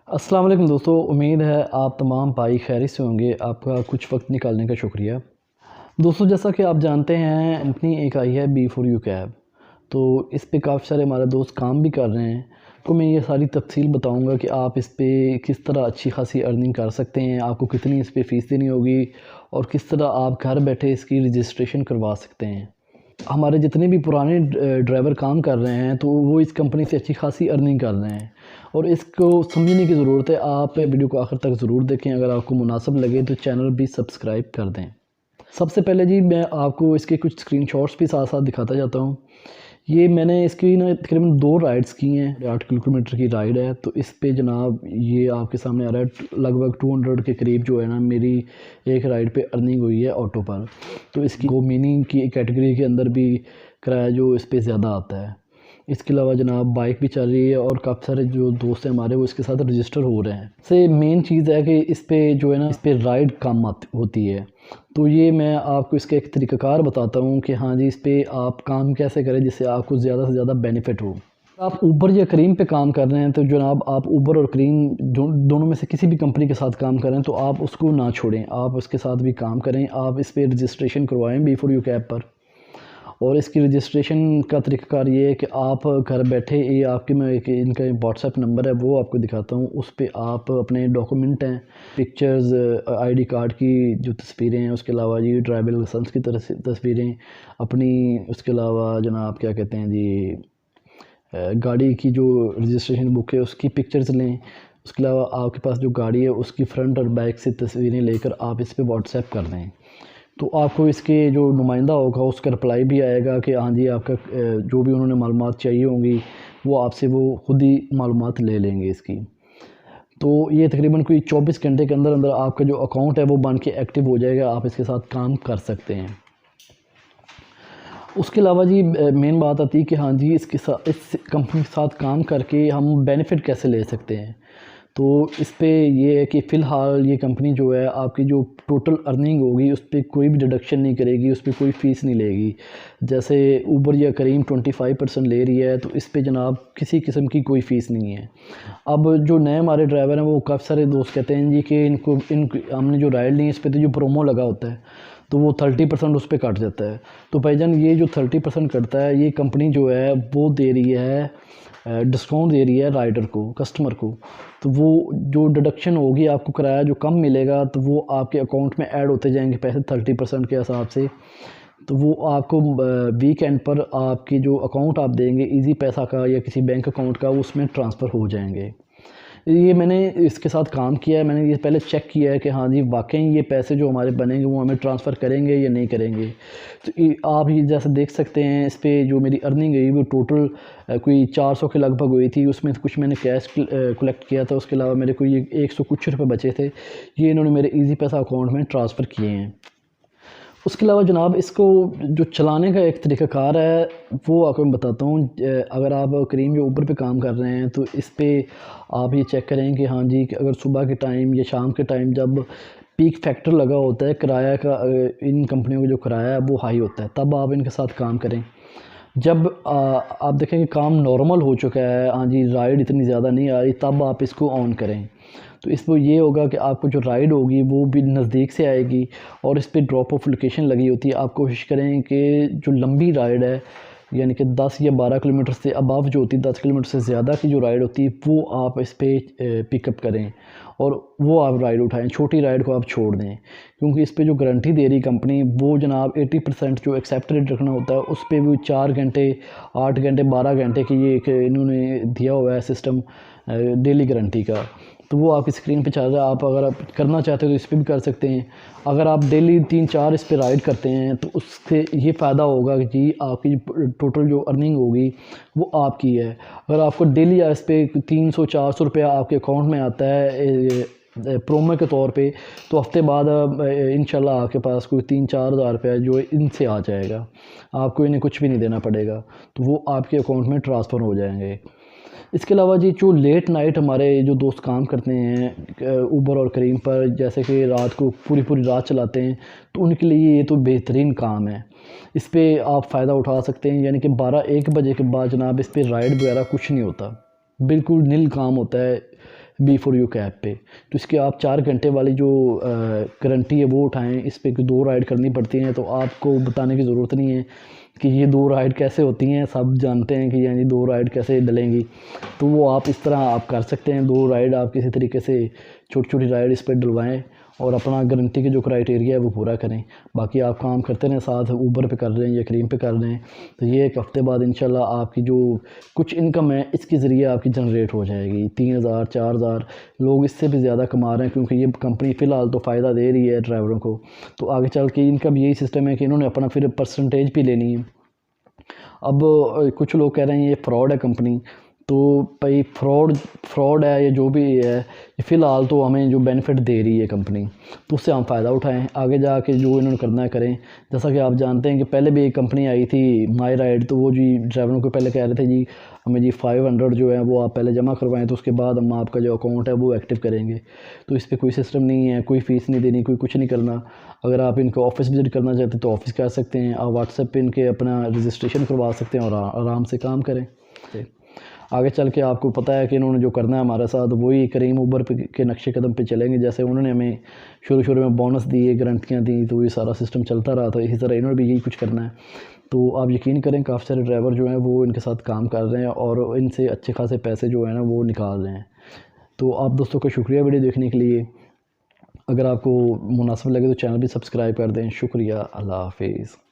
अस्सलाम वालेकुम दोस्तों, उम्मीद है आप तमाम भाई खैरियत से होंगे। आपका कुछ वक्त निकालने का शुक्रिया। दोस्तों, जैसा कि आप जानते हैं, कंपनी एक आई है बी4यू कैब। तो इस पे काफ़ी सारे हमारे दोस्त काम भी कर रहे हैं। तो मैं ये सारी तफसील बताऊंगा कि आप इस पे किस तरह अच्छी खासी अर्निंग कर सकते हैं, आपको कितनी इस पे फ़ीस देनी होगी और किस तरह आप घर बैठे इसकी रजिस्ट्रेशन करवा सकते हैं। हमारे जितने भी पुराने ड्राइवर काम कर रहे हैं तो वो इस कंपनी से अच्छी खासी अर्निंग कर रहे हैं और इसको समझने की ज़रूरत है। आप वीडियो को आखिर तक ज़रूर देखें। अगर आपको मुनासिब लगे तो चैनल भी सब्सक्राइब कर दें। सबसे पहले जी मैं आपको इसके कुछ स्क्रीनशॉट्स भी साथ साथ दिखाता जाता हूँ। ये मैंने इसकी ना तकरीबन 2 राइड्स की हैं। 8 किलोमीटर की राइड है। तो इस पे जनाब ये आपके सामने आ रहा है लगभग 200 के करीब जो है ना मेरी एक राइड पे अर्निंग हुई है ऑटो पर। तो इसकी गो मीनिंग की कैटेगरी के अंदर भी किराया जो इस पे ज़्यादा आता है। इसके अलावा जनाब बाइक भी चल रही है और काफ़ी सारे जो दोस्त हैं हमारे वो इसके साथ रजिस्टर हो रहे हैं। से मेन चीज़ है कि इस पे जो है ना इस पे राइड कम होती है। तो ये मैं आपको इसका एक तरीक़ाकार बताता हूँ कि हाँ जी, इस पे आप काम कैसे करें जिससे आपको ज़्यादा से ज़्यादा बेनिफिट हो। आप ऊबर या करीम पे काम कर रहे हैं तो जनाब आप ऊबर और करीम दोनों में से किसी भी कंपनी के साथ काम करें तो आप उसको ना छोड़ें, आप उसके साथ भी काम करें। आप इस पे रजिस्ट्रेशन करवाएं बी4यू कैब पर। और इसकी रजिस्ट्रेशन का तरीक़ाकार ये है कि आप घर बैठे ये आपके मैं एक इनका व्हाट्सएप नंबर है वो आपको दिखाता हूँ। उस पे आप अपने डॉक्यूमेंट हैं, पिक्चर्स, आईडी कार्ड की जो तस्वीरें हैं, उसके अलावा जी ड्राइविंग लाइसेंस की तस्वीरें अपनी, उसके अलावा जनाब क्या कहते हैं जी गाड़ी की जो रजिस्ट्रेशन बुक है उसकी पिक्चर्स लें। उसके अलावा आपके पास जो गाड़ी है उसकी फ्रंट और बैक से तस्वीरें लेकर आप इस पे व्हाट्सएप कर दें। तो आपको इसके जो नुमाइंदा होगा उसका रिप्लाई भी आएगा कि हाँ जी आपका जो भी उन्होंने मालूमात चाहिए होंगी वो आपसे वो ख़ुद ही मालूमात ले लेंगे इसकी। तो ये तकरीबन कोई 24 घंटे के अंदर अंदर आपका जो अकाउंट है वो बन के एक्टिव हो जाएगा। आप इसके साथ काम कर सकते हैं। उसके अलावा जी मेन बात आती है कि हाँ जी इसके साथ इस कंपनी के साथ काम करके हम बेनिफिट कैसे ले सकते हैं। तो इस पे ये है कि फ़िलहाल ये कंपनी जो है आपकी जो टोटल अर्निंग होगी उस पे कोई भी डिडक्शन नहीं करेगी, उस पे कोई फ़ीस नहीं लेगी। जैसे ऊबर या करीम 25% ले रही है तो इस पे जनाब किसी किस्म की कोई फ़ीस नहीं है। अब जो नए हमारे ड्राइवर हैं वो काफ़ी सारे दोस्त कहते हैं जी कि इनको हमने जो राइड ली है इस पे तो जो प्रोमो लगा होता है तो वो 30% उस पे कट जाता है। तो भाईजान ये जो 30% कटता है ये कंपनी जो है वो दे रही है, डिस्काउंट दे रही है राइडर को, कस्टमर को। तो वो जो डिडक्शन होगी आपको किराया जो कम मिलेगा तो वो आपके अकाउंट में ऐड होते जाएंगे पैसे 30% के हिसाब से। तो वो आपको वीकेंड पर आपकी जो अकाउंट आप देंगे इजी पैसा का या किसी बैंक अकाउंट का उसमें ट्रांसफ़र हो जाएंगे। ये मैंने इसके साथ काम किया है। मैंने ये पहले चेक किया है कि हाँ जी वाकई ये पैसे जो हमारे बनेंगे वो हमें ट्रांसफ़र करेंगे या नहीं करेंगे। तो आप ये जैसे देख सकते हैं इस पे जो मेरी अर्निंग गई वो टोटल कोई 400 के लगभग हुई थी। उसमें से कुछ मैंने कैश कलेक्ट किया था। उसके अलावा मेरे को ये 100 कुछ रुपये बचे थे, ये इन्होंने मेरे ईजी पैसा अकाउंट में ट्रांसफ़र किए हैं। उसके अलावा जनाब इसको जो चलाने का एक तरीक़ाकार है वो आपको मैं बताता हूँ। अगर आप करीम या ऊबर पे काम कर रहे हैं तो इस पे आप ये चेक करें कि हाँ जी कि अगर सुबह के टाइम या शाम के टाइम जब पीक फैक्टर लगा होता है किराया का, इन कंपनियों का जो किराया है वो हाई होता है, तब आप इनके साथ काम करें। जब आप देखें कि काम नॉर्मल हो चुका है, हाँ जी राइड इतनी ज़्यादा नहीं आ रही, तब आप इसको ऑन करें। तो इस पर ये होगा कि आपको जो राइड होगी वो भी नज़दीक से आएगी और इस पे ड्रॉप ऑफ लोकेशन लगी होती है। आप कोशिश करें कि जो लंबी राइड है यानी कि 10 या 12 किलोमीटर से अबव जो होती है, 10 किलोमीटर से ज़्यादा की जो राइड होती है वो आप इस पे पिकअप करें और वो आप राइड उठाएं। छोटी राइड को आप छोड़ दें क्योंकि इस पे जो गारंटी दे रही कंपनी वो जनाब 80% जो एक्सेप्ट रेट रखना होता है उस पे भी 4 घंटे, 8 घंटे, 12 घंटे की ये एक इन्होंने दिया हुआ है सिस्टम डेली गारंटी का। तो वो आपकी स्क्रीन पे चल रहा है। आप अगर आप करना चाहते हो तो इस पर भी कर सकते हैं। अगर आप डेली 3-4 इस पे राइड करते हैं तो उससे ये फ़ायदा होगा कि जी आपकी टोटल जो अर्निंग होगी वो आपकी है। अगर आपको डेली इस पे 300-400 रुपया आपके अकाउंट में आता है प्रोमो के तौर पे, तो हफ्ते बाद इंशाल्लाह आपके पास कोई 3-4 हज़ार रुपया जो है इनसे आ जाएगा। आपको इन्हें कुछ भी नहीं देना पड़ेगा, तो वो आपके अकाउंट में ट्रांसफ़र हो जाएंगे। इसके अलावा जी जो लेट नाइट हमारे जो दोस्त काम करते हैं ऊबर और करीम पर, जैसे कि रात को पूरी पूरी रात चलाते हैं, तो उनके लिए ये तो बेहतरीन काम है। इस पे आप फ़ायदा उठा सकते हैं। यानी कि 12-1 बजे के बाद जनाब इस पे राइड वगैरह कुछ नहीं होता, बिल्कुल निल काम होता है। B4U कैब पे। तो इसके आप 4 घंटे वाली जो गारंटी है वो उठाएं। इस पे 2 राइड करनी पड़ती हैं, तो आपको बताने की ज़रूरत नहीं है कि ये 2 राइड कैसे होती हैं, सब जानते हैं कि यानी 2 राइड कैसे डलेंगी। तो वो आप इस तरह आप कर सकते हैं, 2 राइड आप किसी तरीके से छोटी छोटी राइड इस पर डलवाएँ और अपना गारंटी के जो क्राइटेरिया है वो पूरा करें। बाकी आप काम करते रहें, साथ ऊबर पे कर रहे हैं या क्रीम पे कर रहे हैं, तो ये 1 हफ़्ते बाद इंशाल्लाह आपकी जो कुछ इनकम है इसके ज़रिए आपकी जनरेट हो जाएगी। 3000 4000 लोग इससे भी ज़्यादा कमा रहे हैं, क्योंकि ये कंपनी फ़िलहाल तो फ़ायदा दे रही है ड्राइवरों को। तो आगे चल के इनका भी यही सिस्टम है कि इन्होंने अपना फिर परसेंटेज भी लेनी है। अब कुछ लोग कह रहे हैं ये फ्रॉड है कंपनी, तो भाई फ्रॉड है या जो भी है, फ़िलहाल तो हमें जो बेनिफिट दे रही है कंपनी, तो उससे हम फ़ायदा उठाएं। आगे जाके जो इन्होंने करना है करें। जैसा कि आप जानते हैं कि पहले भी एक कंपनी आई थी माई राइड, तो वो जी ड्राइवरों को पहले कह रहे थे जी हमें जी 500 जो है वो आप पहले जमा करवाएं, तो उसके बाद हम आपका जो अकाउंट है वो एक्टिव करेंगे। तो इस पर कोई सिस्टम नहीं है, कोई फ़ीस नहीं देनी, कोई कुछ नहीं करना। अगर आप इनको ऑफ़िस विज़िट करना चाहते हैं तो ऑफ़िस कर सकते हैं, आप व्हाट्सएप पे इनके अपना रजिस्ट्रेशन करवा सकते हैं और आराम से काम करें। आगे चल के आपको पता है कि इन्होंने जो करना है हमारे साथ, वही करीम ऊबर पे के नक्शे कदम पे चलेंगे। जैसे उन्होंने हमें शुरू में बोनस दिए, गारंटियाँ दी, तो ये सारा सिस्टम चलता रहा, तो इसी तरह इन्होंने भी यही कुछ करना है। तो आप यकीन करें काफ़ी सारे ड्राइवर जो हैं वो इनके साथ काम कर रहे हैं और इनसे अच्छे खासे पैसे जो है ना वो निकाल रहे हैं। तो आप दोस्तों का शुक्रिया वीडियो देखने के लिए। अगर आपको मुनासिब लगे तो चैनल भी सब्सक्राइब कर दें। शुक्रिया। अल्लाह हाफिज़।